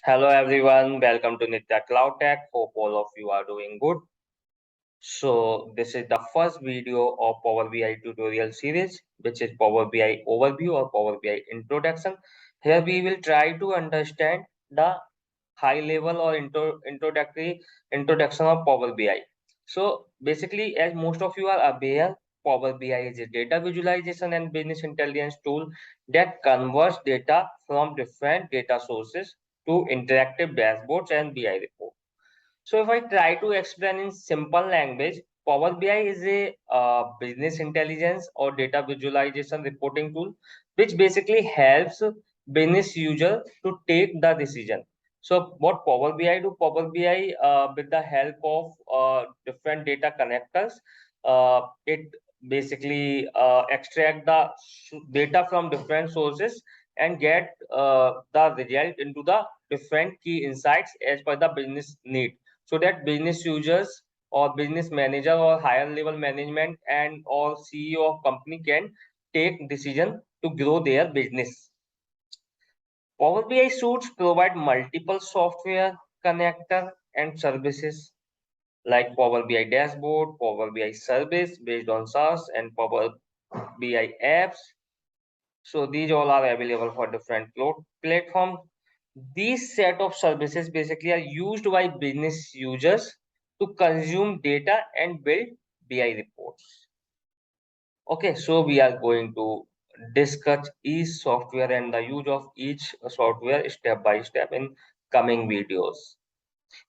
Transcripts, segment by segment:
Hello everyone, welcome to NityaCloudtech. Hope all of you are doing good. So this is the first video of Power BI tutorial series, which is Power BI overview or Power BI introduction. Here we will try to understand the high level or introductory introduction of Power BI. So basically, as most of you are aware, Power BI is a data visualization and business intelligence tool that converts data from different data sources to interactive dashboards and BI reports. So if I try to explain in simple language, Power BI is a business intelligence or data visualization reporting tool, which basically helps business user to take the decision. So what Power BI do? Power BI with the help of different data connectors, it basically extract the data from different sources and get the result into the different key insights as per the business need, so that business users or business manager or higher level management and or CEO of company can take decision to grow their business. Power BI suites provide multiple software connector and services like Power BI dashboard, Power BI service based on SaaS, and Power BI apps. So these all are available for different platforms. These set of services basically are used by business users to consume data and build BI reports. Okay, so we are going to discuss each software and the use of each software step by step in coming videos.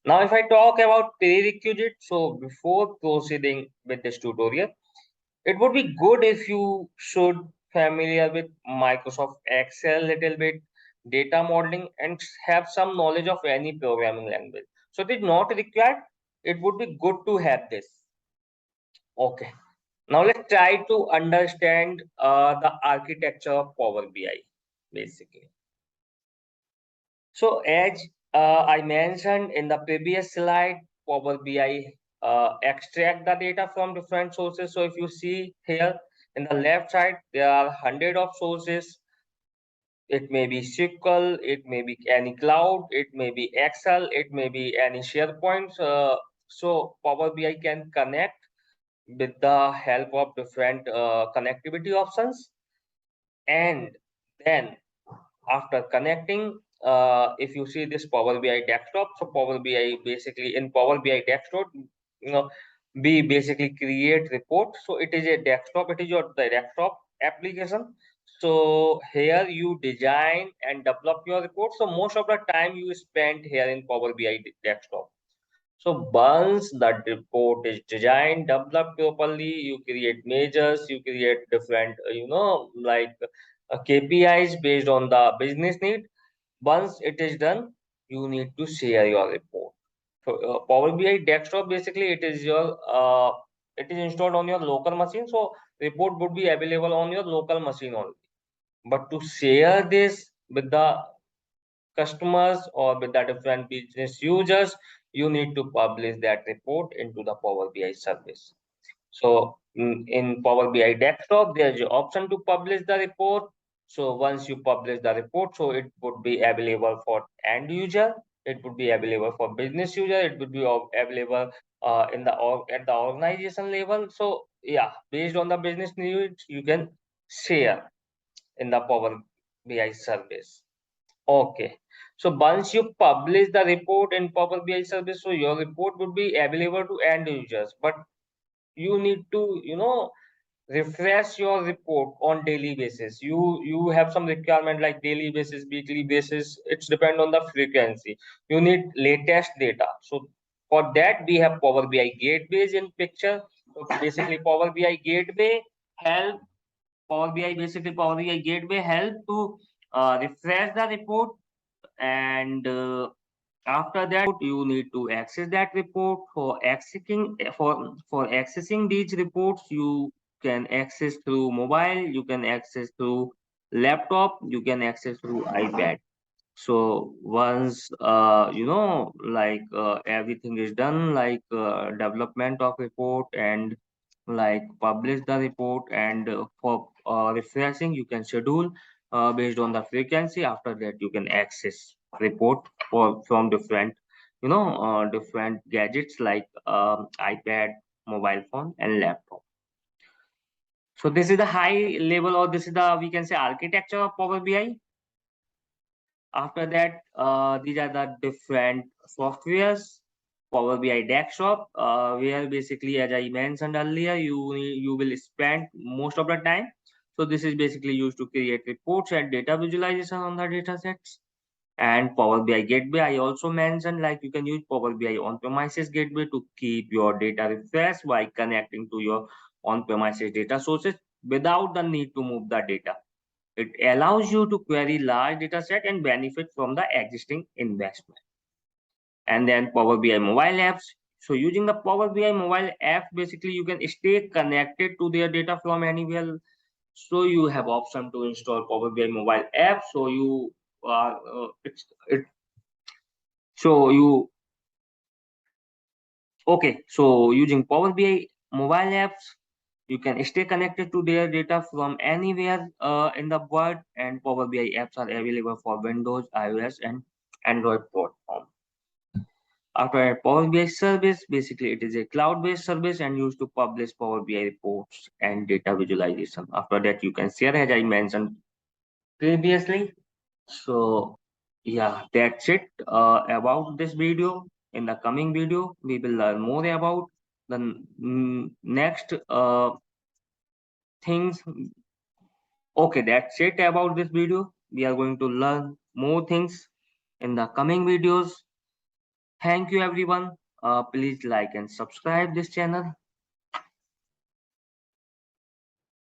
Now, if I talk about prerequisites, so before proceeding with this tutorial, it would be good if you should familiar with Microsoft Excel little bit, data modeling, and have some knowledge of any programming language. So it is not required. It would be good to have this. Okay. Now let's try to understand the architecture of Power BI basically. So as I mentioned in the previous slide, Power BI extract the data from different sources. So if you see here in the left side, there are hundred of sources. It may be SQL, it may be any cloud, it may be Excel, it may be any SharePoint. So Power BI can connect with the help of different connectivity options, and then after connecting, if you see this Power BI desktop, so Power BI basically in Power BI desktop, we basically create report. So it is a desktop, it is your the desktop application. So here you design and develop your report. So most of the time you spend here in Power BI desktop. So once that report is designed, developed properly, you create measures, you create different, like KPIs based on the business need. Once it is done, you need to share your report. So Power BI desktop basically it is installed on your local machine. So report would be available on your local machine only. But to share this with the customers or with the different business users, you need to publish that report into the Power BI service. So in Power BI desktop, there's an option to publish the report. So once you publish the report, so it would be available for end user, it would be available for business user, it would be available at the organization level. So yeah, based on the business needs, you can share in the Power BI service. Okay. So once you publish the report in Power BI service, so your report would be available to end users, but you need to, refresh your report on daily basis. You have some requirement like daily basis, weekly basis. It's depend on the frequency. You need latest data. So for that, we have Power BI gateways in picture. So basically, Power BI gateway help to refresh the report, and after that you need to access that report. For accessing these reports, you can access through mobile, you can access through laptop, you can access through iPad. So once everything is done, like development of report and like publish the report, and for refreshing you can schedule based on the frequency. After that you can access. report from different, different gadgets like iPad, mobile phone, and laptop. So this is the high level, or this is the, we can say, architecture of Power BI. After that, these are the different softwares. Power BI desktop, where basically, as I mentioned earlier, you will spend most of the time. So this is basically used to create reports and data visualization on the data sets. And Power BI gateway, I also mentioned, like you can use Power BI on-premises gateway to keep your data refreshed by connecting to your on-premises data sources without the need to move the data. It allows you to query large data set and benefit from the existing investment. And then Power BI mobile apps. So using the Power BI mobile app, basically you can stay connected to their data from anywhere. So you have option to install Power BI mobile app. So you are it. So you okay. So using Power BI mobile apps, you can stay connected to their data from anywhere in the world, and Power BI apps are available for Windows, iOS, and Android platform. After a Power BI service, basically it is a cloud-based service and used to publish Power BI reports and data visualization. After that, you can share, as I mentioned previously. So yeah, that's it about this video. In the coming video, we will learn more about the next things. Okay, that's it about this video. We are going to learn more things in the coming videos. Thank you everyone. Please like and subscribe this channel.